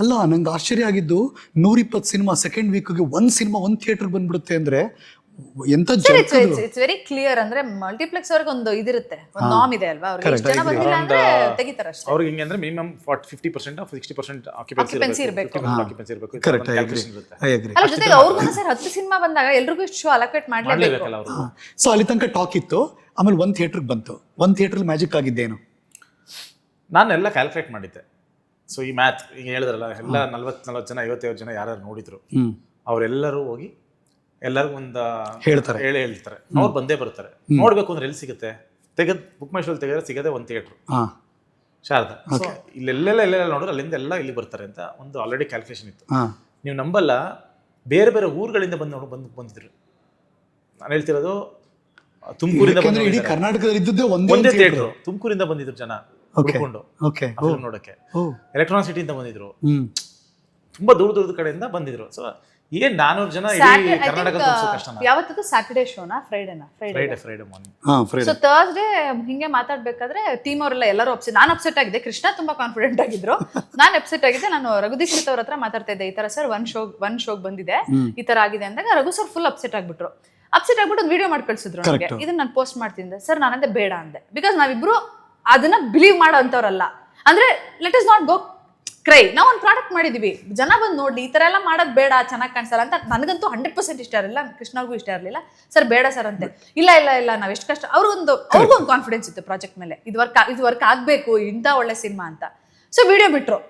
ಅಲ್ಲ, ನಂಗೆ ಆಶ್ಚರ್ಯ ಆಗಿದ್ದು 120 ಸಿನಿಮಾ ಸೆಕೆಂಡ್ ವೀಕ್ಗೆ ಒಂದು ಸಿನಿಮಾ ಒಂದು ಥಿಯೇಟರ್ ಬಂದ್ಬಿಡುತ್ತೆ ಅಂದ್ರೆ ಎಂತ ಇಟ್ಸ್ ವೆರಿ ಕ್ಲಿಯರ್. ಅಂದ್ರೆ ಮಲ್ಟಿಪ್ಲೆಕ್ಸ್ ಅವ್ರಿಗೆ ಒಂದು ಇದಿರುತ್ತೆ, ಒಂದು ನಾಮ್ ಇದೆ ಅಲ್ವಾ, ಅವ್ರಿಗೆ ಎಷ್ಟು ಜನ ಬಂದಿಲ್ಲ ಅಂದ್ರೆ ತೆಗಿತಾರೆ ಅಷ್ಟೇ. ಅವ್ರಿಗೆ ಹಿಂಗೆ ಅಂದ್ರೆ ಮಿನಿಮಮ್ 50% ಆಫ್ 60% ಆಕ್ಯುಪೆನ್ಸಿ ಇರಬೇಕು. ಕ್ಯಾಲ್ಕುಲೇಷನ್ ಇರುತ್ತೆ. ಅಲ್ಲ, ಜೊತೆಗೆ ಅವ್ರಿಗೂ ಸರ್ 10 ಸಿನಿಮಾ ಬಂದಾಗ ಎಲ್ರಿಗೂ ಇಷ್ಟು ಶೋ ಅಲೋಕೇಟ್ ಮಾಡ್ಲೇಬೇಕಲ್ಲ ಅವರು. ಸೊ ಅಲ್ಲಿ ತನಕ ಟಾಕ್ ಇತ್ತು, ಆಮೇಲೆ ಒಂದು ಥಿಯೇಟರ್ಗೆ ಬಂತು. ಒಂದು ಥಿಯೇಟರ್ ಮ್ಯಾಜಿಕ್ ಆಗಿದ್ದೇನು? ನಾನೆಲ್ಲ ಕ್ಯಾಲ್ಕುಲೇಟ್ ಮಾಡಿದ್ದೆ. ಸೊ ಈ ಮ್ಯಾಥ್ ಈಗ ಹೇಳಿದ್ರಲ್ಲ, ಎಲ್ಲ 40 ಜನ 50 ಜನ ಯಾರು ನೋಡಿದ್ರು ಅವರೆಲ್ಲರೂ ಹೋಗಿ ಎಲ್ಲರಿಗೂ ಒಂದು ಹೇಳ್ತಾರೆ. ಅವ್ರು ಬಂದೇ ಬರ್ತಾರೆ. ನೋಡ್ಬೇಕು ಅಂದ್ರೆ ಎಲ್ಲಿ ಸಿಗುತ್ತೆ? ಬುಕ್ ಮೈ ಶೋಲ್ಲಿ ತೆಗೆದ್ರೆ ಸಿಗದೆ ಒಂದು ಥಿಯೇಟ್ರು ಶಾರದಾ. ಸೊ ಎಲ್ಲೆಲ್ಲ ನೋಡಿದ್ರೆ ಅಲ್ಲಿಂದ ಎಲ್ಲ ಇಲ್ಲಿ ಬರ್ತಾರೆ ಅಂತ ಒಂದು ಆಲ್ರೆಡಿ ಕ್ಯಾಲ್ಕುಲೇಷನ್ ಇತ್ತು. ನೀವು ನಂಬಲ್ಲ, ಬೇರೆ ಬೇರೆ ಊರುಗಳಿಂದ ಬಂದಿದ್ರು. ನಾನು ಹೇಳ್ತಿರೋದು ತುಮಕೂರಿಂದ ಕರ್ನಾಟಕದಲ್ಲಿ ಒಂದೇ ಥಿಯೇಟ್ರು. ತುಮಕೂರಿಂದ ಬಂದಿದ್ರು ಜನ ಹುಡ್ಕೊಂಡು ನೋಡಕ್ಕೆ. ಎಲೆಕ್ಟ್ರಾನಿಕ್ ಸಿಟಿಯಿಂದ ಬಂದಿದ್ರು, ತುಂಬಾ ದೂರದ ಕಡೆಯಿಂದ ಬಂದಿದ್ರು. ಸೊ ಏನ್ 400 ಜನ ಇಡೀ ಕರ್ನಾಟಕ ಕಷ್ಟ. ಯಾವತ್ತದು ಸ್ಯಾಟರ್ಡೇ ಶೋನಾ ಫ್ರೈಡೇನಾ? Friday morning. ಸೊ ಥರ್ಸ್ಡೇ ಹಿಂಗೆ ಮಾತಾಡ್ಬೇಕಾದ್ರೆ ಟೀಮ್ ಅವರೆಲ್ಲ ಎಲ್ಲರೂ ಅಪ್ಸೆಟ್. ನಾನು ಅಪ್ಸೆಟ್ ಆಗಿದ್ದೆ, ಕೃಷ್ಣ ತುಂಬಾ ಕಾನ್ಫಿಡೆಂಟ್ ಆಗಿದ್ರು. ನಾನು ಅಪ್ಸೆಟ್ ಆಗಿದ್ದೆ. ನಾನು ರಘು ದೀಕ್ಷಿತ್ ಅವ್ರ ಹತ್ರ ಮಾತಾಡ್ತಾ ಇದ್ದೆ, ಈ ತರ ಸರ್ ಒನ್ ಶೋಗ್ ಬಂದಿದೆ, ಈ ತರ ಆಗಿದೆ ಅಂದಾಗ ರಘು ಸರ್ ಫುಲ್ ಅಪ್ಸೆಟ್ ಆಗ್ಬಿಟ್ರು. ಅಪ್ಸೆಟ್ ಆಗ್ಬಿಟ್ಟು ಒಂದು ವಿಡಿಯೋ ಮಾಡಿ ಕಳ್ಸಿದ್ರು ನನಗೆ. ಇದನ್ನ ನಾನು ಪೋಸ್ಟ್ ಮಾಡ್ತಿದ್ದೆ ಸರ್. ನಾನಂದೆ ಬೇಡ ಅಂದೆ, ಬಿಕಾಸ್ ನಾವಿಬ್ರು ಅದನ್ನ ಬಿಲೀವ್ ಮಾಡೋ ಅಂತವ್ರಲ್ಲ. ಅಂದ್ರೆ let us not go CRY. ನಾವು ಒಂದು ಪ್ರಾಡಕ್ಟ್ ಮಾಡಿದೀವಿ, ಜನ ಬಂದು ನೋಡ್ಲಿ, ಈ ತರ ಎಲ್ಲ ಮಾಡೋದು ಬೇಡ, ಚೆನ್ನಾಗಿ ಕಾಣಿಸಲ್ಲ ಅಂತ. ನನಗಂತೂ 100% ಇಷ್ಟ ಇರಲಿಲ್ಲ, ಕೃಷ್ಣಗೂ ಇಷ್ಟ ಇರಲಿಲ್ಲ. ಸರ್ ಬೇಡ ಸರ್ ಅಂತೆ. ಇಲ್ಲ ನಾವ್ ಎಷ್ಟು ಕಷ್ಟ. ಅವ್ರಿಗೊಂದು ಕಾನ್ಫಿಡೆನ್ಸ್ ಇತ್ತು ಪ್ರಾಜೆಕ್ಟ್ ಮೇಲೆ, ಇದು ವರ್ಕ್ ಆಗ್ಬೇಕು, ಇಂಥ ಒಳ್ಳೆ ಸಿನಿಮಾ ಅಂತ. ಸೊ ವಿಡಿಯೋ ಬಿಟ್ರು,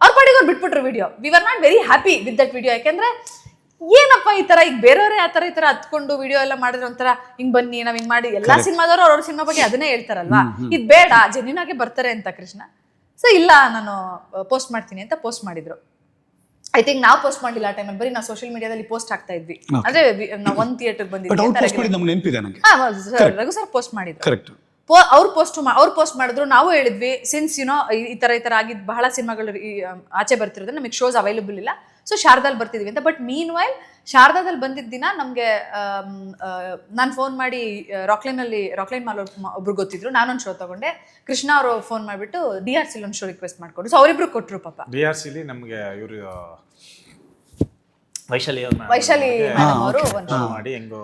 ಅವ್ರ ಪಾಡಿಗೆ ಅವ್ರು ಬಿಟ್ಬಿಟ್ರು video. We are not very happy with that video. ಯಾಕೆಂದ್ರೆ ಏನಪ್ಪ ಈ ತರ, ಈಗ ಬೇರೆಯವರೇ ಆ ತರ ಹತ್ಕೊಂಡು ವಿಡಿಯೋ ಎಲ್ಲ ಮಾಡಿದ್ರೆ ಒಂಥರ ಹಿಂಗ್ ಬನ್ನಿ ನಾವ್ ಹಿಂಗ್ ಮಾಡಿ, ಎಲ್ಲಾ ಸಿನಿಮಾದವರು ಅವ್ರ ಸಿನಿಮಾ ಬಗ್ಗೆ ಅದನ್ನೇ ಹೇಳ್ತಾರಲ್ವಾ. ಇದು ಬೇಡ, ಜೆನ್ಯೂನ್ ಆಗಿ ಬರ್ತಾರೆ ಅಂತ ಕೃಷ್ಣ. ಸೊ ಇಲ್ಲ, ನಾನು ಪೋಸ್ಟ್ ಮಾಡ್ತೀನಿ ಅಂತ ಪೋಸ್ಟ್ ಮಾಡಿದ್ರು. ಐ ಥಿಂಕ್ ನಾವು ಪೋಸ್ಟ್ ಮಾಡಿಲ್ಲ ಆ ಟೈಮಲ್ಲಿ, ಬರೀ ನಾವು ಸೋಷಿಯಲ್ ಮೀಡಿಯಾದಲ್ಲಿ ಪೋಸ್ಟ್ ಆಗ್ತಾ ಇದ್ವಿ. ಅಂದ್ರೆ ನಾವು ಒಂದು ಥಿಯೇಟರ್ ಬಂದಿದ್ವಿ. ರಘು ಸರ್ ಪೋಸ್ಟ್ ಮಾಡಿದ್ರು, ಅವ್ರು ಪೋಸ್ಟ್ ಮಾಡಿದ್ರು. ನಾವು ಹೇಳಿದ್ವಿ, ಸಿನ್ಸ್ ಯುನೋ ಈ ತರ ಆಗಿದ್ ಬಹಳ ಸಿನಿಮಾಗಳು ಆಚೆ ಬರ್ತಿರೋದ್ರೆ ನಮಗೆ ಶೋಸ್ ಅವೈಲಬಲ್ ಇಲ್ಲ, ಸೊ ಶಾರದಾದಲ್ಲಿ ಬರ್ತಿದ್ವಿ ಅಂತ. ಬಟ್ ಮೀನ್ ವೈಲ್ ಶಾರದಾದಲ್ಲಿ ಬಂದಿದ್ದ ದಿನ ನಮಗೆ ನಾನು ಫೋನ್ ಮಾಡಿ ರಾಕ್ಲೈನ್ ಮಾಲ್ ಒಬ್ರು ಗೊತ್ತಿದ್ರು, ನಾನೊಂದು ಶೋ ತಗೊಂಡೆ. ಕೃಷ್ಣ ಅವರು ಫೋನ್ ಮಾಡಿಬಿಟ್ಟು DRC ಒಂದು ಶೋ ರಿಕ್ವೆಸ್ಟ್ ಮಾಡ್ಕೊಂಡು, ಸೊ ಅವರಿಬ್ರು ಕೊಟ್ಟರು ಪಾಪ. DRC ನಮಗೆ ಇವರು ವೈಶಾಲಿ ಮೇಡಮ್ ಅವರು ಮಾಡಿ ಹೆಂಗೋ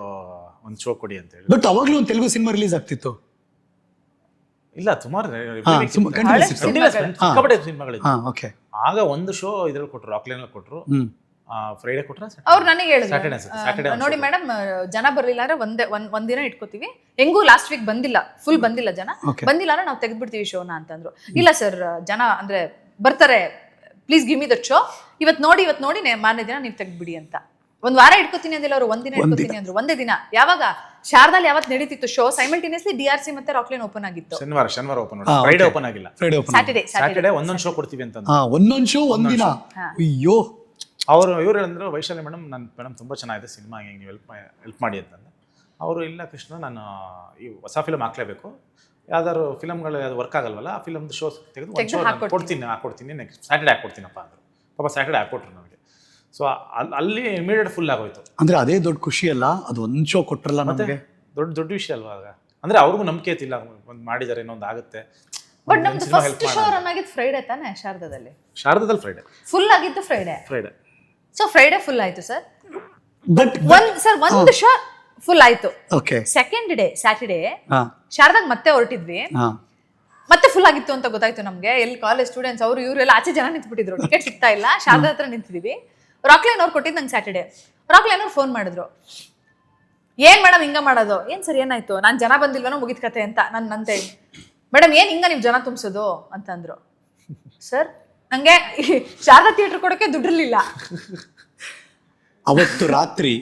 ಒಂದು ಶೋ ಕೊಡಿ ಅಂತ ಹೇಳಿ. ಬಟ್ ಅವಾಗಲೂ ಒಂದು ತೆಲುಗು ಸಿನಿಮಾ ರಿಲೀಸ್ ಆಗ್ತಿತ್ತು. ಇಲ್ಲ, ಸುಮಾರು ಸಿನಿಮಾಗಳಿತ್ತು. ಆಗ ಒಂದು ಶೋ ಇದ್ರಲ್ಲಿ ಕೊಟ್ಟರು, ರಾಕ್ಲೈನ್ ಕೊಟ್ಟರು, ಫ್ರೈಡೆ ಕೊಟ್ರ. ಅವ್ರು ನನಗೆ ಹೇಳಿದ್ರು, ನೋಡಿ ಮೇಡಮ್ ಜನ ಬರ್ಲಿಲ್ಲ ಅಂದ್ರೆ ಒಂದಿನ ಇಟ್ಕೋತೀವಿ, ಹೆಂಗೂ ಲಾಸ್ಟ್ ವೀಕ್ ಬಂದಿಲ್ಲ, ಫುಲ್ ಬಂದಿಲ್ಲ ಜನ, ಬಂದಿಲ್ಲ ಅಂದ್ರೆ ನಾವು ತೆಗೆದ್ಬಿಡ್ತೀವಿ ಶೋನ ಅಂತಂದ್ರು. ಇಲ್ಲ ಸರ್, ಜನ ಅಂದ್ರೆ ಬರ್ತಾರೆ, please give me that show, ಇವತ್ತು ನೋಡಿ ಮಾರನೇ ದಿನ ನೀವು ತೆಗೆದ್ಬಿಡಿ ಅಂತ. ಒಂದ್ ವಾರ ಇಟ್ಕೋತೀನಿ ಅಂದಿಲ್ಲ ಅವರು, ಒಂದಿನ ಇಟ್ಕೋತೀನಿ ಅಂದ್ರು. ಒಂದೇ ದಿನ. ಯಾವಾಗ ಶಾರದಾಲ್ ಯಾವತ್ತು ನಡೀತಿತ್ತು ಶೋ, ಸೈಮಲ್ಟೇನಿಯಸ್ಲಿ DRC ಮತ್ತೆ ರಾಕ್ಲೈನ್ ಓಪನ್ ಆಗಿತ್ತು. ಶನಿವಾರ ಓಪನ್, ಫ್ರೈಡೆ ಓಪನ್ ಆಗಿಲ್ಲ, ಸ್ಯಾಟರ್ಡೆ ಒಂದೊಂದು ಶೋ ಕೊಡ್ತೀವಿ ಅಂತ. ಒಂದೊಂದು ಶೋ ಒಂದಿನ. ಅಯ್ಯೋ, ಇವ್ರು ಹೇಳಿದ್ರು, ವೈಶಾಲಿ ಮೇಡಮ್ ತುಂಬಾ ಚೆನ್ನಾಗಿದೆ ಸಿನಿಮಾ, ಹಿಂಗೆ ನೀವು ಹೆಲ್ಪ್ ಮಾಡಿ ಅಂತಂದ್ರೆ. ಅವರು ಇಲ್ಲ ಕೃಷ್ಣ, ನಾನು ಈ ಹೊಸ ಫಿಲಮ್ ಹಾಕ್ಲೇಬೇಕು, ಯಾವ್ದಾದ್ರು ಫಿಲಮ್ಗಳು ಅದು ವರ್ಕ್ ಆಗಲ್ವಲ್ಲ, ಆ ಫಿಲಮ್ದು ಶೋ ತೆಗೆದು ಒಂದು ಶೋ ಹಾಕೊಡ್ತೀನಿ ನೆಕ್ಸ್ಟ್ ಸ್ಯಾಟರ್ಡೆ ಹಾಕೊಡ್ತೀನಪ್ಪ ಅಂದರು. ಪಾಪ ಸ್ಯಾಟರ್ಡೆ ಹಾಕೊಟ್ರು ನನಗೆ. ಸೊ ಅಲ್ಲಿ ಇಮಿಡಿಯೇಟ್ ಫುಲ್ ಆಗೋಯ್ತು. ಅಂದ್ರೆ ಅದೇ ದೊಡ್ಡ ಖುಷಿ ಅಲ್ಲ, ಅದು ಒಂದು ಶೋ ಕೊಟ್ರಲ್ಲ ನಮಗೆ, ದೊಡ್ಡ ವಿಷಯ ಅಲ್ವಾ ಆಗ. ಅಂದ್ರೆ ಅವ್ರಿಗೂ ನಂಬಿಕೆ ಇತ್ತಿಲ್ಲ, ಒಂದು ಮಾಡಿದ್ದಾರೆ ಇನ್ನೊಂದು ಆಗುತ್ತೆ. ಬಟ್ ನಮ್ದು ಫಸ್ಟ್ ಶೋ ರನ್ ಆಗಿದ್ದು ಫ್ರೈಡೆ ತಾನೆ ಶಾರದಾದಲ್ಲಿ ಫ್ರೈಡೆ ಫುಲ್ ಆಗಿದ್ದು. ಫ್ರೈಡೆ ಸೊ ಫ್ರೈಡೆ ಫುಲ್ ಆಯ್ತು ಸರ್. ಬಟ್ ಒಂದು ಶೋ ಫುಲ್ ಆಯ್ತು. ಓಕೆ, ಸೆಕೆಂಡ್ ಡೇ ಸ್ಯಾಟರ್ಡೆ ಶಾರದಾಗ ಮತ್ತೆ ಹೊರಟಿದ್ವಿ, ಮತ್ತೆ ಫುಲ್ ಆಗಿತ್ತು ಅಂತ ಗೊತ್ತಾಯ್ತು ನಮ್ಗೆ. ಎಲ್ಲಿ ಕಾಲೇಜ್ ಸ್ಟೂಡೆಂಟ್ಸ್ ಅವರು ಇವರು ಎಲ್ಲ ಆಚೆ ಜನ ನಿಂತ್ಬಿಟ್ಟಿದ್ರು, ಟಿಕೆಟ್ ಸಿಗ್ತಾ ಇಲ್ಲ. ಶಾರದಾ ಹತ್ರ ನಿಂತಿದೀವಿ. ರಾಕ್ಲೈನ್ ಅವ್ರು ಕೊಟ್ಟಿದ್ದು ನಂಗೆ ಸ್ಯಾಟರ್ಡೆ. ರಾಕ್ಲೈನ್ ಅವ್ರು ಫೋನ್ ಮಾಡಿದ್ರು, ಏನ್ ಮೇಡಮ್ ಹಿಂಗ ಮಾಡೋದು? ಏನ್ ಸರ್ ಏನಾಯ್ತು? ನಾನು ಜನ ಬಂದಿಲ್ವನೋ ಮುಗಿದ ಕತೆ ಅಂತ ನಂತೆ. ಮೇಡಮ್ ಏನ್ ಹಿಂಗ ನೀವು ಜನ ತುಂಬಿಸೋದು ಅಂತಂದ್ರು. ಸರ್ ನಂಗೆ ಶಾರದಾ ಥಿಯೇಟರ್ ಕೊಡೋಕೆ ದುಡ್ಡಿರ್ಲಿಲ್ಲ. ಅವತ್ತು ರಾತ್ರಿ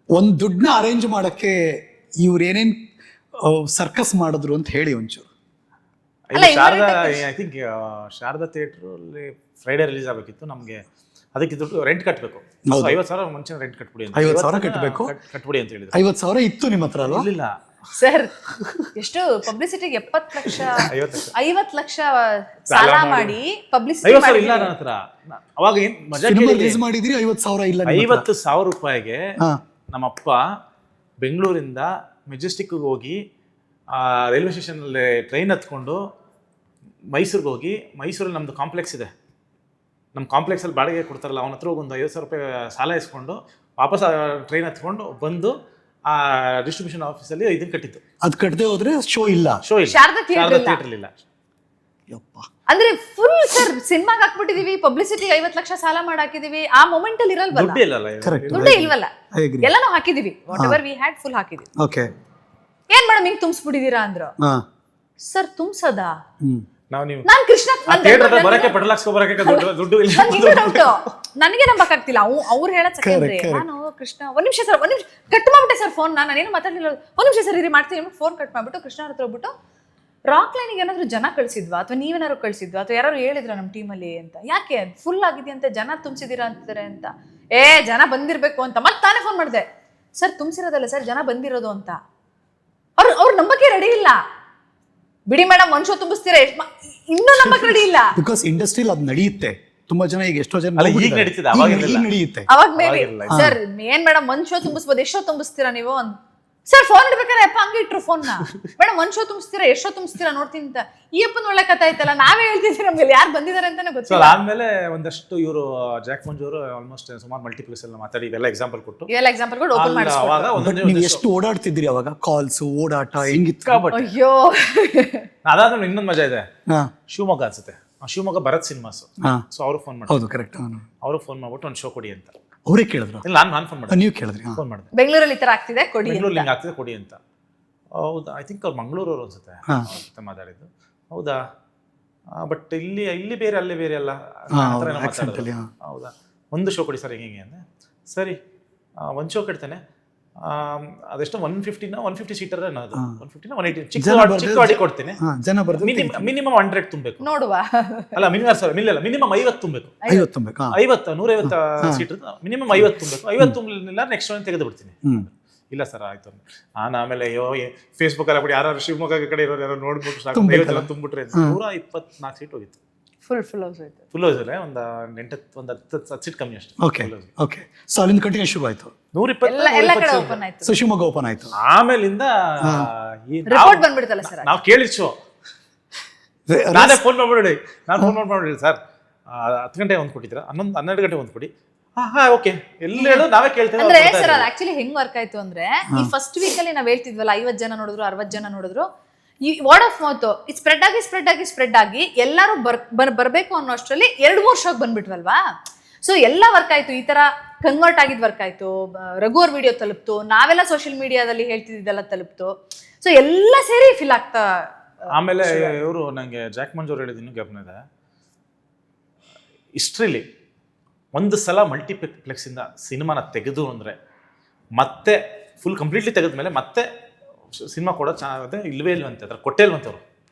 ಒಂದು ದುಡ್ಡನ್ನ ಅರೇಂಜ್ ಮಾಡಕ್ಕೆ ಇವ್ರು ಏನೇನ್ ಸರ್ಕಸ್ ಮಾಡಿದ್ರು ಅಂತ ಹೇಳಿ ಒಂಚೂರು. ಐ ಥಿಂಕ್ ಶಾರದಾ ಥಿಯೇಟರ್ ಅಲ್ಲಿ ಫ್ರೈಡೆ ರಿಲೀಸ್ ಆಗಬೇಕಿತ್ತು. ನಮಗೆ ಅದಕ್ಕೆ ದುಡ್ಡು ರೆಂಟ್ ಕಟ್ಟಬೇಕು. 50,000 ಮುಂಚೆ ರೆಂಟ್ ಕಟ್ಬಿಡಿ ಅಂತ, 50,000 ಕಟ್ಟಬೇಕು, ಕಟ್ಬಿಡಿ ಅಂತ ಹೇಳಿದ್ರು. 50,000 ಇತ್ತು ನಿಮ್ಮ ಹತ್ರ ಅಲ್ವಾ? ಇಲ್ಲ ಸರ್, ಎಷ್ಟು ಪಬ್ಲಿಸಿಟಿಗೆ 70 ಲಕ್ಷ 50 ಲಕ್ಷ ಸಾಲ ಮಾಡಿ ಪಬ್ಲಿಸಿಟಿ ಇಲ್ಲ ನನ್ನ ಹತ್ರ. ಅವಾಗ ಏನ್ ಮಜಾ ರಿಲೀಸ್ ಮಾಡಿದ್ರಿ, 50,000 ಇಲ್ಲ. 50,000 ರೂಪಾಯಿಗೆ ನಮ್ಮಪ್ಪ ಬೆಂಗಳೂರಿಂದ ಮೆಜೆಸ್ಟಿಕ್ ಹೋಗಿ ರೈಲ್ವೆ ಸ್ಟೇಷನ್ ಅಲ್ಲಿ ಟ್ರೈನ್ ಹತ್ಕೊಂಡು ಮೈಸೂರಿಗೆ ಹೋಗಿ ಮೈಸೂರಲ್ಲಿ ನಮ್ಮದು ಕಾಂಪ್ಲೆಕ್ಸ್ ಇದೆ, ನಮ್ಮ ಕಾಂಪ್ಲೆಕ್ಸಲ್ಲಿ ಬಾಡಿಗೆ ಕೊಡ್ತಾರಲ್ಲ, ಅವನ ಹತ್ರ ಒಂದು 50,000 ರೂಪಾಯಿ ಸಾಲ ಇಸ್ಕೊಂಡು ವಾಪಸ್ ಟ್ರೈನ್ ಹತ್ಕೊಂಡು ಬಂದು ಆ ಡಿಸ್ಟ್ರಿಬ್ಯೂಷನ್ ಆಫೀಸಲ್ಲಿ ಇದನ್ನು ಕಟ್ಟಿತ್ತು. ಅದು ಕಟ್ಟದೆ ಹೋದ್ರೆ ಶೋ ಇಲ್ಲ. ಶೋ ಇಲ್ಲ, ಶಾರದಾ ಥಿಯೇಟರ್ ಇಲ್ಲ. ಥಿಯೇಟರ್ ಇಲ್ಲ. ಯಪ್ಪ, ಅಂದ್ರೆ ಫುಲ್ ಸರ್ ಸಿನಿಮಾಗೆ ಹಾಕ್ಬಿಟ್ಟಿದೀವಿ, ಪಬ್ಲಿಸಿಟಿ 50 ಲಕ್ಷ ಸಾಲ ಹಾಕಿದೀವಿ. ಆ ಮೊಮೆಂಟ್ ಅಲ್ಲಿ ಇರಲ್ವಲ್ಲ, ದುಡ್ಡೇ ಇಲ್ಲಲ್ಲ. ಕರೆಕ್ಟ್. ದುಡ್ಡೇ ಇಲ್ವಲ್ಲ, ಐ ಅಗ್ರಿ. ಎಲ್ಲಾನು ಹಾಕಿದೀವಿ, what ever we had full ಹಾಕಿದೀವಿ. ಓಕೆ. ಏನ್ ಮೇಡಮ್ ಹಿಂಗ್ ತುಂಬಿಸ್ಬಿಟ್ಟಿದೀರಾ ಅಂದ್ರು. ಹಾ. ಸರ್ ತುಂಬ್ಸದಾ? ನಾವು ನೀವು ನಾನ್ ಕೃಷ್ಣ ಥಿಯೇಟರ್ ಬರಕ್ಕೆ ಪೆಟ್ರೋಲ್ ಹಾಕ್ಸ್ಕೊ ಬರಕ್ಕೆ ದುಡ್ಡು ಇಲ್ಲ. ನನಗೆ ನಂಬಕ್ಕಾಗ್ತಿಲ್ಲ. ಅವ್ರು ಹೇಳೋದ್ ಸೆಕೆಂಡ್ರಿ. ನಾನು ಕೃಷ್ಣ ಒಂದ್ ನಿಮಿಷ ಸರ್, ಒಂದ್ ನಿಮಿಷ ಕಟ್ ಮಾಡ್ಬಿಟ್ಟೆ ಸರ್ ಫೋನ್. ನಾನೇನು ಮಾತಾಡ್ಲಿಲ್ಲ. ಒಂದ್ ನಿಮಿಷ ಸರ್ ಇರಿ ಮಾಡ್ತೀನಿ. ಫೋನ್ ಕಟ್ ಮಾಡ್ಬಿಟ್ಟು ಕೃಷ್ಣ ಹತ್ರ ಹೋಗ್ಬಿಟ್ಟು, ರಾಕ್ ಲೈನಿಗೆ ಏನಾದ್ರು ಜನ ಕಳ್ಸಿದ್ವಾ ಅಥವಾ ನೀವೇನಾದ್ರು ಕಳ್ಸಿದ್ವಾ ಅಥವಾ ಯಾರು ಹೇಳಿದ್ರ ನಮ್ಮ ಟೀಮಲ್ಲಿ ಅಂತ? ಯಾಕೆ ಫುಲ್ ಆಗಿದೆಯಂತೆ, ಜನ ತುಂಬಿಸಿದೀರಾ ಅಂತಾರೆ ಅಂತ. ಜನ ಬಂದಿರ್ಬೇಕು ಅಂತ ಮತ್ತೆ ತಾನೇ ಫೋನ್ ಮಾಡಿದೆ. ಸರ್ ತುಂಬಿಸಿರೋದಲ್ಲ ಸರ್, ಜನ ಬಂದಿರೋದು ಅಂತ. ಅವ್ರು ನಂಬಕ್ಕೆ ರೆಡಿ ಇಲ್ಲ. ಬಿಡಿ ಮೇಡಮ್, ಒಂದ್ ಶೋ ತುಂಬಿಸ್ತೀರಾ, ಇನ್ನೂ ನಂಬಕ್ ರೆಡಿ ಇಲ್ಲ. ಬಿಕಾಸ್ ಇಂಡಸ್ಟ್ರಿಲ್ ಅದು ನಡೆಯುತ್ತೆ. ತುಂಬಾ ಜನ ಈಗ ಎಷ್ಟೋ ಜನ ಅಲ್ಲ, ಈಗ ನಡೀತಿದೆ, ಅವಾಗ ಈಗ ನಡೆಯುತ್ತೆ. ಅವಾಗ ಮೇಬಿ ಸರ್ ಏನ್ ಮೇಡಮ್ ಒಂದ್ ಶೋ ತುಂಬಿಸ್ಬೋದು, ಎಷ್ಟು ಶೋ ತುಂಬಿಸ್ತೀರಾ ನೀವು? ಸರ್ ಫೋನ್ ಇಡ್ಬೇಕಾದ್ರೆ ಅಪ್ಪ ಹಂಗೆ ಇಟ್ರು ಫೋನ್ ನ. ಮೇಡಮ್ ಒಂದ್ ಶೋ ತುಂಬಿಸ್ತೀರಾ, ಎಷ್ಟು ಶೋ ತುಂಬಿಸ್ತೀರಾ ನೋಡ್ತೀನಿ ಅಂತ. ಈ ಅಪ್ಪನ ಒಳ್ಳೆ ಕಥೆ ಆಯ್ತಲ್ಲ, ನಾವೇ ಹೇಳ್ತಿದ್ದೀವಿ, ನಮ್ಗೆ ಯಾರು ಬಂದಿದ್ದಾರೆ ಅಂತಾನೆ ಗೊತ್ತಿಲ್ಲ. ಆದ್ಮೇಲೆ ಒಂದಷ್ಟು ಇವರು ಜಾಕ್ ಮಂಜು ಅವರು ಆಲ್ಮೋಸ್ಟ್ ಸುಮಾರು ಮಲ್ಟಿಪ್ಲೆಕ್ಸ್ ಎಲ್ಲ ಮಾತಾಡಿ ಇವೆಲ್ಲ ಎಕ್ಸಾಂಪಲ್ ಕೊಟ್ಟು ಇವೆಲ್ಲ ಎಕ್ಸಾಂಪಲ್ ಕೊಟ್ಟು ಓಪನ್ ಮಾಡಿ. ಅವಾಗ ನೀವು ಎಷ್ಟು ಓಡಾಡ್ತಿದ್ರಿ ಅವಾಗ? ಕಾಲ್ಸ್, ಓಡಾಟ ಹೆಂಗಿತ್ತು? ಅಯ್ಯೋ, ಅದಾದ್ಮೇಲೆ ಇನ್ನೊಂದು ಮಜಾ ಇದೆ. ಹಾ. ಶಿವಮೊಗ್ಗ ಅನ್ಸುತ್ತೆ, ಶಿವಮೊಗ್ಗ ಭರತ್ ಸಿನಿಮಾಸ್. ಹಾ. ಸೊ ಅವರು ಫೋನ್ ಮಾಡಿ, ಹೌದು ಕರೆಕ್ಟ್. ಅವರು ಫೋನ್ ಮಾಡ್ಬಿಟ್ಟು ಒಂದು ಶೋ ಕೊಡಿ ಅಂತ. ಅವರೇ ಕೇಳಿದ್ರು? ಇಲ್ಲ, ನಾನು ಫೋನ್ ಮಾಡಿದೆ. ನೀವು ಕೇಳಿದ್ರಿ? ಫೋನ್ ಮಾಡಿದೆ, ಬೆಂಗಳೂರಲ್ಲಿ ಈ ತರ ಆಗ್ತಿದೆ ಕೊಡಿ, ಬೆಂಗಳೂರು ಲಿಂಕ್ ಆಗ್ತಿದೆ ಕೊಡಿ ಅಂತ. ಹೌದಾ, ಐ ಥಿಂಕ್ ಅವ್ರು ಮಂಗಳೂರವ್ರು ಅನ್ಸುತ್ತೆ ಮಾತಾಡಿದ್ದು. ಹೌದಾ, ಬಟ್ ಇಲ್ಲಿ ಬೇರೆ ಅಲ್ಲೇ ಬೇರೆ ಅಲ್ಲ. ಹೌದಾ, ಒಂದು ಶೋ ಕೊಡಿ ಸರ್, ಹೆಂಗೆ ಅಂದ್ರೆ ಸರಿ ಒಂದು ಶೋ ಕಟ್ತೇನೆ. ಅದೆಷ್ಟು 150 ಸೀಟರ್ ಅನ್ನೋದು, 150 180 ಚಿಕ್ಕ ಗಾಡಿ ಕೊಡ್ತೀನಿ. ಜನ ಬರ್ತಾರೆ, ಮಿನಿಮಮ್ 100 ತುಂಬಬೇಕು. ನೋಡುವ ಅಲ್ಲ ಮಿನಿಮಮ್ 50 ತುಂಬಬೇಕು. 50 ತುಂಬಬೇಕು. 150 ಸೀಟರ್ ಮಿನಿಮಮ್ 50 ತುಂಬಬೇಕು. 50 ತುಂಬಲಿಲ್ಲ ನೆಕ್ಸ್ಟ್ ಒನ್ ತೆಗೆದು ಬಿಡ್ತೀನಿ. ಇಲ್ಲ ಸರ್ ಆಯ್ತು. ನಾನು ಆಮೇಲೆ ಫೇಸ್ಬುಕ್ ಅಲ್ಲಿ ಬಿಡಿ, ಯಾರು ಶಿವಮೊಗ್ಗ ಕಡೆ ಇರೋರು ಯಾರು ನೋಡ್ಬಿಟ್ಟು ಸಾಕು, 50 ತುಂಬಿಟ್ರೆ 124 ಸೀಟ್ ಹೋಗಿತ್ತು. ಫುಲ್ ಹೌಸ್ ಆಯ್ತು. ಫುಲ್ ಹೌಸ್ ಅಲ್ಲೇ ಒಂದು 10 ಸೀಟ್ ಕಮ್ಮಿ ಅಷ್ಟೇ. ಓಕೆ. ಸೊ ಅಲ್ಲಿಂದ ಕಂಟಿನ್ಯೂ ಶುರು ಆಯ್ತು. 120 ಎಲ್ಲ ಕಡೆ ಓಪನ್ ಆಯ್ತು. ಸೊ ಶಿವಮೊಗ್ಗ ಓಪನ್ ಆಯ್ತು. ಆಮೇಲಿಂದ ರಿಪೋರ್ಟ್ ಬಂದ್ಬಿಡ್ತಲ್ಲ ಸರ್, ನಾವು ಕೇಳಿಸು. ನಾನೇ ಫೋನ್ ಮಾಡ್ಬಿಡಿ, ನಾನು ಫೋನ್ ಮಾಡ್ಬಿಡಿ ಸರ್ 10 ಗಂಟೆ ಒಂದು ಕೊಟ್ಟಿದ್ದೀರಾ, 12 ಗಂಟೆ ಒಂದು ಕೊಡಿ. ಹಾ ಓಕೆ, ಎಲ್ಲ ಹೇಳೋದು ನಾವೇ ಕೇಳ್ತೇವೆ. ಅಂದ್ರೆ ಸರ್ ಅದು ಆಕ್ಚುಲಿ ಹೆಂಗ್ ವರ್ಕ್ ಆಯ್ತು ಅಂದ್ರೆ, ಈ ಫಸ್ಟ್ ವೀಕ್ ಅಲ್ಲಿ ನಾವ್ ಹೇಳ್ತಿದ್ವಲ್ಲ 50 ಜನ ನೋಡಿದ್ರು 60 ಜನ ನೋಡಿದ್ರು, ಈ ವರ್ಡ್ ಆಫ್ ಮೌತ್ ಸ್ಪ್ರೆಡ್ ಆಗಿ ಎಲ್ಲರೂ ಬರ್ಬೇಕು ಅನ್ನೋ ಅಷ್ಟರಲ್ಲಿ 2-3 ಶೋಕ್ ಬಂದ್ಬಿಟ್ವಲ್ವಾ. ಸೊ ಎಲ್ಲ ವರ್ಕ್ ಆಯ್ತು, ಈ ತರ ಕನ್ವರ್ಟ್ ಆಗಿದ್ ವರ್ಕ್ ಆಯ್ತು. ರಘು ಅವ್ರ ವಿಡಿಯೋ ತಲುಪ್ತು, ನಾವೆಲ್ಲ ಸೋಷಿಯಲ್ ಮೀಡಿಯಾದಲ್ಲಿ ಹೇಳ್ತಿದ್ದೆಲ್ಲ ತಲುಪ್ತು. ಸೊ ಎಲ್ಲ ಸೇರಿ ಫಿಲ್ ಆಗ್ತಾ. ಆಮೇಲೆ ಇವರು ನಂಗೆ ಜಾಕ್ ಮಂಜು ಅವ್ರು ಹೇಳಿದ ಇನ್ನೂ ಜ್ಞಾಪನ ಇದೆ. ಹಿಸ್ಟ್ರಿಲಿ ಒಂದು ಸಲ ಮಲ್ಟಿಪ್ಲೆಕ್ಸ್ ಇಂದ ಸಿನಿಮಾನ ತೆಗೆದು ಅಂದ್ರೆ ಮತ್ತೆ ಫುಲ್ ಕಂಪ್ಲೀಟ್ಲಿ ತೆಗೆದ್ಮೇಲೆ ಮತ್ತೆ ಸಿನಿಮಾ ಕೂಡ ಚೆನ್ನಾಗುತ್ತೆ ಇಲ್ವೇ ಇಲ್ವಂತೆ, ಅದ್ರ ಕೊಟ್ಟೇ ಇಲ್ವಂತೆ ಅವರು.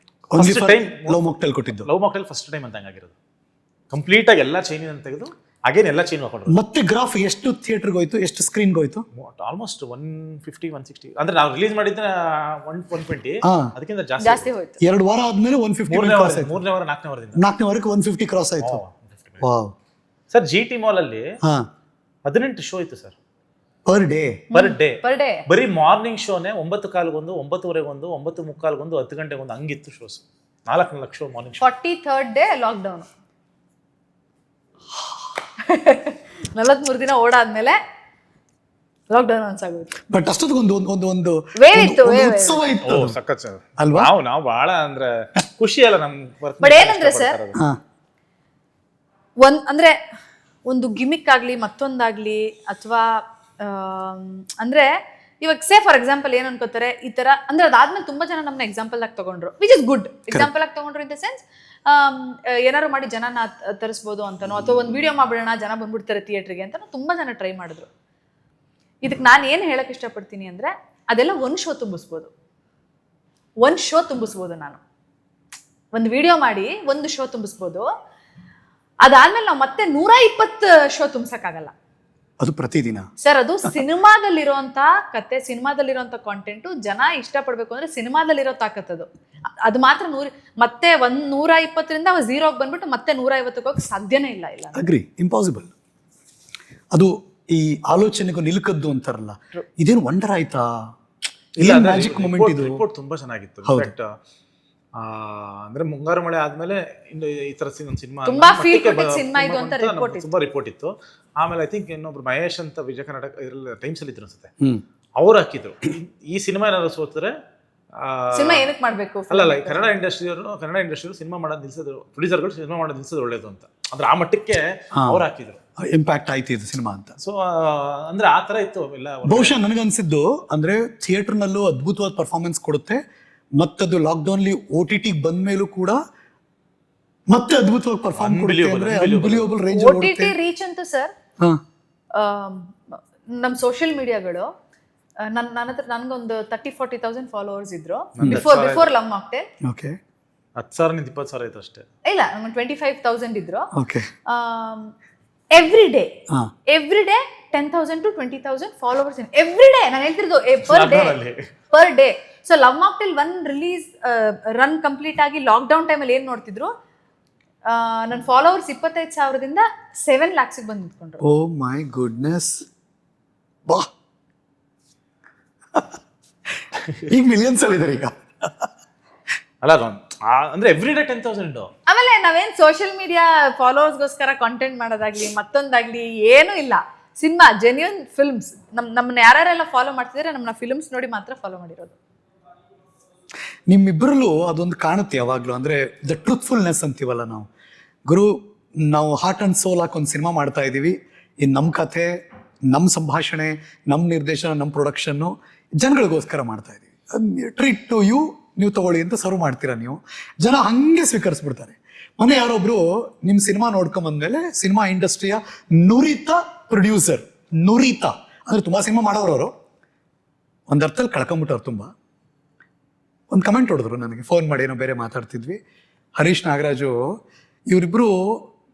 ಫಸ್ಟ್ ಟೈಮ್ ಲವ್ ಮಾಕ್ಟೇಲ್ ಕೊಟ್ಟಿದ್ದು, ಲವ್ ಮಾಕ್ಟೇಲ್ ಫಸ್ಟ್ ಟೈಮ್ ಅಂತ ಹಂಗಾಗಿರೋದು. ಕಂಪ್ಲೀಟ್ ಆಗಿ ಎಲ್ಲ ಚೈನಿನ ತೆಗೆದು ಅಗೇನ್ ಎಲ್ಲ ಚೈನ್ ಹಾಕೊಂಡ್ರು. ಮತ್ತೆ ಗ್ರಾಫ್ ಎಷ್ಟು ಥಿಯೇಟರ್ಗೆ ಹೋಯ್ತು, ಎಷ್ಟು ಸ್ಕ್ರೀನ್ಗೆ ಹೋಯ್ತು? ಆಲ್ಮೋಸ್ಟ್ 150-160. ಅಂದ್ರೆ ನಾವು ರಿಲೀಸ್ ಮಾಡಿದ್ರೆ 120, ಅದಕ್ಕಿಂತ ಜಾಸ್ತಿ ಹೋಯ್ತು. 2 ವಾರ ಆದ್ಮೇಲೆ 150 ಮೂರನೇ ವಾರ 4ನೇ ವಾರದಿಂದ 4ನೇ ವಾರಕ್ಕೆ 150 ಕ್ರಾಸ್ ಆಯ್ತು. Wow sir. GT ಮಾಲ್ ಅಲ್ಲಿ 18 ಶೋ ಇತ್ತು ಸರ್, ಪರ್ ಡೇ. ಬರೀ ಮಾರ್ನಿಂಗ್ ಶೋನೇ 9:15, 9:30, 9:45, 10 ಗಂಟೆಗೆ ಹಂಗಿತ್ತು shows. 4 show morning show. 43rd day lockdown. 43 ದಿನ ಓಡಾದ್ಮೇಲೆ ಲಾಕ್ಡೌನ್ ಅನ್ಸಾಗೋಯ್ತು. ಬಟ್ ಅಷ್ಟೊತ್ತಿಗೆ ಒಂದು ಉತ್ಸವ ಇತ್ತು ಸಖತ್ ಅಲ್ವಾ? ನಾವು ಬಹಳ ಅಂದ್ರೆ ಖುಷಿ ಅಲ್ಲ ನಮ್. ಬಟ್ ಏನಂದ್ರೆ ಸರ್, ಅಂದ್ರೆ ಒಂದು ಗಿಮಿಕ್ ಆಗ್ಲಿ ಮತ್ತೊಂದಾಗ್ಲಿ ಅಥವಾ ಅಂದ್ರೆ ಇವಾಗ ಸೇ ಫಾರ್ ಎಕ್ಸಾಂಪಲ್ ಏನ್ ಅನ್ಕೋತಾರೆ ಈ ತರ, ಅಂದ್ರೆ ಅದಾದ್ಮೇಲೆ ತುಂಬಾ ಜನ ನಮ್ಮನ್ನ ಎಕ್ಸಾಂಪಲ್ ಆಗಿ ತಗೊಂಡ್ರು, ವಿಚ್ ಇಸ್ ಗುಡ್. ಎಕ್ಸಾಂಪಲ್ ಆಗಿ ತಗೊಂಡ್ರು ಇನ್ ದ ಸೆನ್ಸ್ ಏನಾರು ಮಾಡಿ ಜನನ ತರಿಸ್ಬೋದು ಅಂತನೋ, ಅಥವಾ ಒಂದು ವಿಡಿಯೋ ಮಾಡ್ಬಿಡೋಣ ಜನ ಬಂದ್ಬಿಡ್ತಾರೆ ಥಿಯೇಟ್ರಿಗೆ ಅಂತ ತುಂಬಾ ಜನ ಟ್ರೈ ಮಾಡಿದ್ರು. ಇದಕ್ಕೆ ನಾನು ಏನು ಹೇಳಕ್ ಇಷ್ಟಪಡ್ತೀನಿ ಅಂದ್ರೆ, ಅದೆಲ್ಲ ಒಂದು ಶೋ ತುಂಬಿಸ್ಬೋದು. ನಾನು ಒಂದು ವಿಡಿಯೋ ಮಾಡಿ ಒಂದು ಶೋ ತುಂಬಿಸ್ಬೋದು. ಅದಾದ್ಮೇಲೆ ನಾವು ಮತ್ತೆ 120 ಶೋ ತುಂಬಿಸಕ್ಕಾಗಲ್ಲ. ಅದು ಪ್ರತಿದಿನ ಸರ್. ಅದು ಸಿನಿಮಾದಲ್ಲಿರುವಂತ ಕತೆ, ಸಿನಿಮಾದಲ್ಲಿರುವಂತ ಕಾಂಟೆಂಟ್ ಜನ ಇಷ್ಟಪಡ್ಬೇಕು ಅಂದ್ರೆ ಸಿನಿಮಾದಲ್ಲಿರೋ ತಾಕತ್ತದು. ಅದು ಮಾತ್ರ ಮತ್ತೆ 120ರಿಂದ 0ಗೆ ಬಂದ್ಬಿಟ್ಟು ಮತ್ತೆ 150ಕ್ಕೆ ಹೋಗಕ್ಕೆ ಸಾಧ್ಯನೇ ಇಲ್ಲ. Agri, impossible. ಅದು ಈ ಆಲೋಚನೆಗೂ ನಿಲ್ಕದ್ದು ಅಂತಾರಲ್ಲ, ಇದೇನು ವಂಡರ್ ಆಯ್ತಾ? ಇಲ್ಲ, ಮ್ಯಾಜಿಕ್ ಮೂಮೆಂಟ್ ಇದು. ರಿಪೋರ್ಟ್ ತುಂಬಾ ಚೆನ್ನಾಗಿತ್ತು. ಇನ್ಫ್ಯಾಕ್ಟ್ ಅಂದ್ರೆ ಮುಂಗಾರು ಮಳೆ ಆದ್ಮೇಲೆ ಇನ್ನು ಈ ತರ ಒಂದು ಸಿನಿಮಾ ತುಂಬಾ feel ಕೊಟ್ಟಿದ್ದ ಸಿನಿಮಾ ಇದು ಅಂತ report ಇತ್ತು. ತುಂಬಾ ರಿಪೋರ್ಟ್ ಇತ್ತು. ಆಮೇಲೆ ಐ ಥಿಂಕ್ ಇನ್ನೊಬ್ರು ಮಹೇಶ್ ಅಂತ ವಿಜಯ ಕರ್ನಾಟಕ ಟೈಮ್ಸ್ ಅಲ್ಲಿ ಇದ್ರು ಅನ್ಸುತ್ತೆ, ಅವ್ರು ಹಾಕಿದ್ರು ಈ ಸಿನಿಮಾ ಏನಾದ್ರು ಸೋತ್ರೆ ಸಿನಿಮಾ ಏನಕ್ಕೆ ಮಾಡ್ಬೇಕು, ಅಲ್ಲ ಕನ್ನಡ ಇಂಡಸ್ಟ್ರಿಯವರು ಸಿನಿಮಾ ಮಾಡೋದು ನಿಲ್ಸೋದು, ಪ್ರೊಡ್ಯೂಸರ್ಗಳು ಸಿನಿಮಾ ಮಾಡೋದು ನಿಲ್ಸೋದು ಒಳ್ಳೇದು ಅಂತ, ಅಂದ್ರೆ ಆ ಮಟ್ಟಕ್ಕೆ ಅವ್ರು ಹಾಕಿದ್ರು, ಇಂಪ್ಯಾಕ್ಟ್ ಆಯ್ತು ಇದು ಸಿನಿಮಾ ಅಂತ. ಸೊ ಅಂದ್ರೆ ಆ ತರ ಇತ್ತು ಎಲ್ಲ. ಬಹುಶಃ ನನಗನ್ಸಿದ್ದು ಅಂದ್ರೆ ಥಿಯೇಟರ್ನಲ್ಲೂ ಅದ್ಭುತವಾದ ಪರ್ಫಾರ್ಮೆನ್ಸ್ ಕೊಡುತ್ತೆ, ಮತ್ತದು ಲಾಕ್ಡೌನ್ಲಿ OTT ಬಂದ ಮೇಲೂ ಕೂಡ ಮತ್ತೆ ಅದ್ಭುತವಾಗಿ ಪರ್ಫಾರ್ಮ್ ಕೊಡುತ್ತೆ, ಅಂದ್ರೆ ಅನ್ಬಿಲಿಯಬಲ್ ರೇಂಜ್ OTT ರೀಚ್ ಅಂತೂ ಸರ್ ನಮ್ಮ ಸೋಷಿಯಲ್ ಮೀಡಿಯಾಗಳು ನನ್ನ ಹತ್ರ ನನ್ಗೊಂದು 30,000-40,000 ಫಾಲೋವರ್ಸ್ ಇದ್ರು ಬಿಫೋರ್ ಲವ್ ಮಾಕ್ಟೇಲ್. ಓಕೆ, 10,000 20,000 ಆಯ್ತು ಅಷ್ಟೇ. ಇಲ್ಲ, ನಂಗೆ 25,000 ಇದ್ರು. Okay, every day 10,000 to 20,000 followers every day. ನಾನು ಹೇಳ್ತಿರೋದು per day. So love mocktail one release run complete ಆಗಿ ಲಾಕ್ಡೌನ್ ಟೈಮಲ್ಲಿ ಏನ್ ನೋಡ್ತಿದ್ರು, ನನ್ನ ಫಾಲೋವರ್ಸ್ 25,000ದಿಂದ 7 lakhs ಬಂದು ನಿಂತ್ಕೊಂಡ್ರು. ಓ ಮೈ ಗುಡ್ನೆಸ್, ಬಾ ಈಗ ಮಿಲಿಯನ್ಸ್ ಅಲ್ಲಿ ಇದಾರೆ ಈಗ. ಅಲ್ಲ ಅಂದ್ರೆ ಎವ್ರಿ ಡೇ 10,000. ಆಮೇಲೆ ನಾವೇನ್ ಸೋಷಿಯಲ್ ಮೀಡಿಯಾ ಫಾಲೋವರ್ಸ್ಗೋಸ್ಕರ ಕಾಂಟೆಂಟ್ ಮಾಡೋದಾಗ್ಲಿ ಮತ್ತೊಂದಾಗ್ಲಿ ಏನೂ ಇಲ್ಲ. ಸಿನಿಮಾ ಜೆನ್ಯೂನ್ ಫಿಲ್ಮ್ಸ್, ನಮ್ಮನ್ನ ಯಾರ್ಯಾರೆಲ್ಲ ಫಾಲೋ ಮಾಡ್ತಿದ್ರೆ ನಮ್ಮನ್ನ ಫಿಲ್ಮ್ಸ್ ನೋಡಿ ಮಾತ್ರ ಫಾಲೋ ಮಾಡಿರೋದು. ನಿಮ್ಮಿಬ್ಬರಲ್ಲೂ ಅದೊಂದು ಕಾಣುತ್ತೆ ಯಾವಾಗಲೂ, ಅಂದರೆ ದ ಟ್ರೂತ್ಫುಲ್ನೆಸ್ ಅಂತೀವಲ್ಲ ನಾವು. ಗುರು, ನಾವು ಹಾರ್ಟ್ ಆ್ಯಂಡ್ ಸೋಲ್ ಹಾಕಿ ಒಂದು ಸಿನಿಮಾ ಮಾಡ್ತಾ ಇದ್ದೀವಿ, ಇದು ನಮ್ಮ ಕಥೆ, ನಮ್ಮ ಸಂಭಾಷಣೆ, ನಮ್ಮ ನಿರ್ದೇಶನ, ನಮ್ಮ ಪ್ರೊಡಕ್ಷನ್ನು ಜನಗಳಿಗೋಸ್ಕರ ಮಾಡ್ತಾ ಇದ್ದೀವಿ. ಟ್ರೀಟ್ ಟು ಯು, ನೀವು ತಗೊಳ್ಳಿ ಅಂತ ಸರ್ವ್ ಮಾಡ್ತೀರಾ ನೀವು. ಜನ ಹಾಗೆ ಸ್ವೀಕರಿಸ್ಬಿಡ್ತಾರೆ. ಮೊನ್ನೆ ಯಾರೊಬ್ರು ನಿಮ್ಮ ಸಿನಿಮಾ ನೋಡ್ಕೊಂಬಂದ್ಮೇಲೆ ಸಿನಿಮಾ ಇಂಡಸ್ಟ್ರಿಯ ನುರಿತ ಪ್ರೊಡ್ಯೂಸರ್, ನುರಿತ ಅಂದರೆ ತುಂಬ ಸಿನಿಮಾ ಮಾಡೋರು ಅವರು, ಒಂದು ಅರ್ಥದಲ್ಲಿ ಕಳ್ಕೊಂಬಿಟ್ಟವ್ರು ತುಂಬ. ಒಂದು ಕಮೆಂಟ್ ಹೊಡೆದ್ರು ನನಗೆ, ಫೋನ್ ಮಾಡಿ ಏನೋ ಬೇರೆ ಮಾತಾಡ್ತಿದ್ವಿ. ಹರೀಶ್ ನಾಗರಾಜು ಇವರಿಬ್ಬರು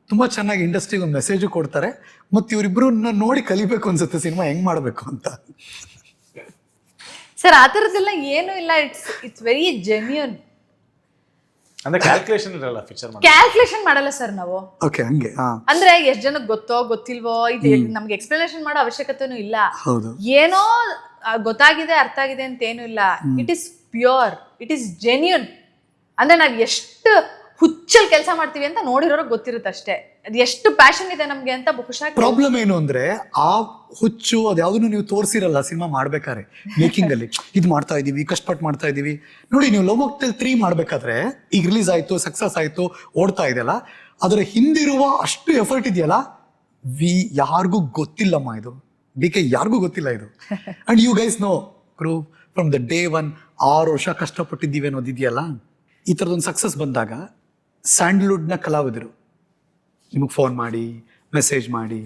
ತುಂಬ ಚೆನ್ನಾಗಿ ಇಂಡಸ್ಟ್ರಿಗೆ ಒಂದು ಮೆಸೇಜು ಕೊಡ್ತಾರೆ, ಮತ್ತು ಇವರಿಬ್ಬರನ್ನ ನೋಡಿ ಕಲಿಬೇಕು ಅನ್ಸುತ್ತೆ ಸಿನಿಮಾ ಹೆಂಗೆ ಮಾಡಬೇಕು ಅಂತ. ಸರ್ ಆ ಥರದ್ದೆಲ್ಲ ಏನೂ ಇಲ್ಲ, ಇಟ್ಸ್ ವೆರಿ ಜೆನ್ಯೂನ್. ಅಂದ್ರೆ ಕ್ಯಾಲ್ಕುಲೇಷನ್ ಇರಲ್ಲ ಪಿಕ್ಚರ್ ಮಾಡಿ. ಕ್ಯಾಲ್ಕುಲೇಷನ್ ಮಾಡಲ್ಲ ಸರ್ ನಾವು. ಓಕೆ, ಹಂಗೆ. ಅಂದ್ರೆ ಎಷ್ಟು ಜನಕ್ಕೆ ಗೊತ್ತೋ ಗೊತ್ತಿಲ್ವೋ ಇದು ನಮ್ಗೆ ಎಕ್ಸ್ಪ್ಲನೇಷನ್ ಮಾಡೋ ಅವಶ್ಯಕತೆನೂ ಇಲ್ಲ. ಹೌದು, ಏನೋ ಗೊತ್ತಾಗಿದೆ ಅರ್ಥ ಆಗಿದೆ ಅಂತ ಏನೂ ಇಲ್ಲ. It is pure, it is genuine. ಅಂದ್ರೆ ನಾವ್ ಎಷ್ಟು ಹುಚ್ಚಲ್ ಕೆಲಸ ಮಾಡ್ತೀವಿ ಅಂತ ನೋಡಿರೋರಿಗೆ ಗೊತ್ತಿರುತ್ತೆ ಅಷ್ಟೇ, ಅದು ಎಷ್ಟು ಪ್ಯಾಷನ್ ಇದೆ ನಮ್ಗೆ ಅಂತ ಬಹುಶಃ. ಪ್ರಾಬ್ಲಮ್ ಏನು ಅಂದ್ರೆ ಆ ಹುಚ್ಚು ಅದ್ಯಾವುದನ್ನು ನೀವು ತೋರಿಸಿರಲ್ಲ ಸಿನಿಮಾ ಮಾಡ್ಬೇಕಾದ್ರೆ. ಮೇಕಿಂಗ್ ಅಲ್ಲಿ ಇದು ಮಾಡ್ತಾ ಇದೀವಿ, ಕಷ್ಟಪಟ್ಟು ಮಾಡ್ತಾ ಇದೀವಿ. ನೋಡಿ, ನೀವು ಲವ್ ಮಾಕ್ಟೇಲ್ 3 ಮಾಡ್ಬೇಕಾದ್ರೆ, ಈಗ ರಿಲೀಸ್ ಆಯ್ತು, ಸಕ್ಸಸ್ ಆಯ್ತು, ಓಡ್ತಾ ಇದೆಯಲ್ಲ, ಅದರ ಹಿಂದಿರುವ ಅಷ್ಟು ಎಫರ್ಟ್ ಇದೆಯಲ್ಲ, ಯಾರಿಗೂ ಗೊತ್ತಿಲ್ಲಮ್ಮ ಇದು. DK ಯಾರಿಗೂ ಗೊತ್ತಿಲ್ಲ ಇದು. And you guys know crew from the day 1 6 ವರ್ಷ ಕಷ್ಟಪಟ್ಟಿದ್ದೀವಿ ಅನ್ನೋದಿದೆಯಲ್ಲ. ಈ ಥರದೊಂದು ಸಕ್ಸಸ್ ಬಂದಾಗ ಸ್ಯಾಂಡಲ್ವುಡ್ನ ಕಲಾವಿದರು ನಿಮಗೆ ಫೋನ್ ಮಾಡಿ, ಮೆಸೇಜ್ ಮಾಡಿ,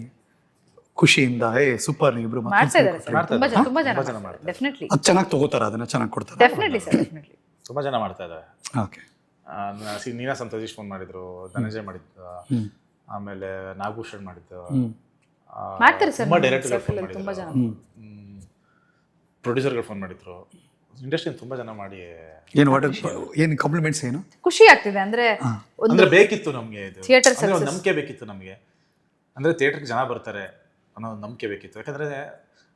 ಖುಷಿಯಿಂದ ಸೂಪರ್ ಇಬ್ರು ಮಾಡ್ತಾ ಇದ್ದಾರೆ ಸರ್, ತುಂಬಾ ಜನ ಮಾಡ್ತಾರೆ. ಡೆಫಿನೆಟ್ಲಿ ಅದು ಚೆನ್ನಾಗಿ ತಗೋತಾರ, ಅದನ್ನ ಚೆನ್ನಾಗಿ ಕೊಡ್ತಾರೆ. ಡೆಫಿನೆಟ್ಲಿ ಸರ್, ಡೆಫಿನೆಟ್ಲಿ ತುಂಬಾ ಜನ ಮಾಡ್ತಾ ಇದ್ದಾರೆ. ಓಕೆ, ನೀನಾ ಸಂತೋಷ್ ಫೋನ್ ಮಾಡಿದ್ರು, ಧನಂಜಯ್ ಮಾಡಿದ್ದು, ಆಮೇಲೆ ನಾಗಭೂಷಣ್ ಮಾಡಿದ್ದು, ಮಾಡ್ತಾರೆ ಸರ್. ತುಂಬಾ ಡೈರೆಕ್ಟರ್ ಫೋನ್ ತುಂಬಾ ಜನ, ಪ್ರೊಡ್ಯೂಸರ್ಗಳು ಫೋನ್ ಮಾಡಿದ್ರು. ಇಂಡಸ್ಟ್ರಿ ತುಂಬಾ ಜನ ಮಾಡಿ ಏನು ಕಾಂಪ್ಲಿಮೆಂಟ್ಸ್ ಏನು ಖುಷಿ ಆಗ್ತಿದೆ. ಅಂದ್ರೆ ಬೇಕಿತ್ತು ನಮ್ಗೆ, ಇದು ಥಿಯೇಟರ್ ಒಂದು ನಂಬಿಕೆ ಬೇಕಿತ್ತು ನಮಗೆ. ಅಂದ್ರೆ ಥಿಯೇಟರ್ಗೆ ಜನ ಬರ್ತಾರೆ ಅನ್ನೋ ಒಂದು ನಂಬಿಕೆ ಬೇಕಿತ್ತು. ಯಾಕಂದ್ರೆ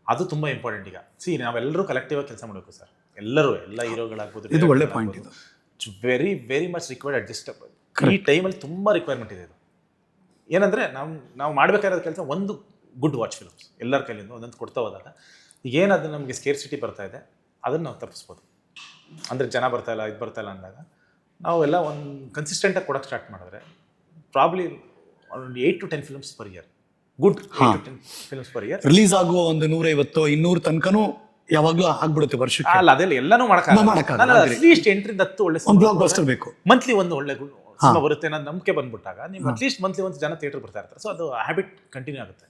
ಅದು ತುಂಬಾ ಇಂಪಾರ್ಟೆಂಟ್. ಈಗ ನಾವೆಲ್ಲರೂ ಕಲೆಕ್ಟಿವ್ ಆಗಿ ಕೆಲಸ ಮಾಡಬೇಕು ಸರ್, ಎಲ್ಲರೂ, ಎಲ್ಲ ಹೀರೋಗಳಾಗ್ಬೋದು. ಇದು ಒಳ್ಳೆ ಪಾಯಿಂಟ್. ಇದು very very much required at this ಈ ಟೈಮಲ್ಲಿ ತುಂಬಾ ರಿಕ್ವೈರ್ಮೆಂಟ್ ಇದೆ. ಇದು ಏನಂದ್ರೆ ನಾವು ಮಾಡ್ಬೇಕಾಗಿರೋ ಕೆಲಸ ಒಂದು ಗುಡ್ ವಾಚ್ ಫಿಲ್ಮ್ಸ್ ಎಲ್ಲರ ಕೈಲಿಂದ ಒಂದೊಂದು ಕೊಡ್ತಾ ಹೋದಾಗ ಈಗ ಏನದು ನಮಗೆ ಸ್ಕೇರ್ಸಿಟಿ ಬರ್ತಾ ಇದೆ, ಅದನ್ನು ನಾವು ತಪ್ಪಿಸ್ಬೋದು. ಅಂದರೆ ಜನ ಬರ್ತಾ ಇಲ್ಲ, ಇದು ಬರ್ತಾ ಇಲ್ಲ ಅಂದಾಗ ನಾವೆಲ್ಲ ಒಂದು ಕನ್ಸಿಸ್ಟೆಂಟಾಗಿ ಕೊಡೋಕ್ಕೆ ಸ್ಟಾರ್ಟ್ ಮಾಡಿದ್ರೆ ಪ್ರಾಬ್ಲಿ ಒಂದು 8 to 10 films per year, good 8 to 10 films per year release ಆಗುವ ಒಂದು 150-200 ತನಕನೂ ಯಾವಾಗಲೂ ಆಗ್ಬಿಡುತ್ತೆ ವರ್ಷಕ್ಕೆ. ಅಲ್ಲ, ಅದೆಲ್ಲ ಎಲ್ಲನೂ ಮಾಡೋಕ್ಕಾಗಲ್ಲ. ಅಟ್ಲೀಸ್ಟ್ 8 ರಿಂದ 10 ಒಳ್ಳೆ ಬ್ಲಾಕ್ ಬಸ್ಟರ್ ಬೇಕು, ಮಂತ್ಲಿ ಒಂದು ಒಳ್ಳೆ ಸಿನಿಮಾ ಬರುತ್ತೆ ಅನ್ನೋ ನಂಬಿಕೆ ಬಂದ್ಬಿಟ್ಟಾಗ ನೀವು ಅಟ್ಲೀಸ್ಟ್ ಮಂತ್ಲಿ ಒಂದು ಜನ ಥಿಯೇಟರ್ ಬರ್ತಾ ಇರ್ತಾರೆ. ಸೊ ಅದು ಹ್ಯಾಬಿಟ್ ಕಂಟಿನ್ಯೂ ಆಗುತ್ತೆ.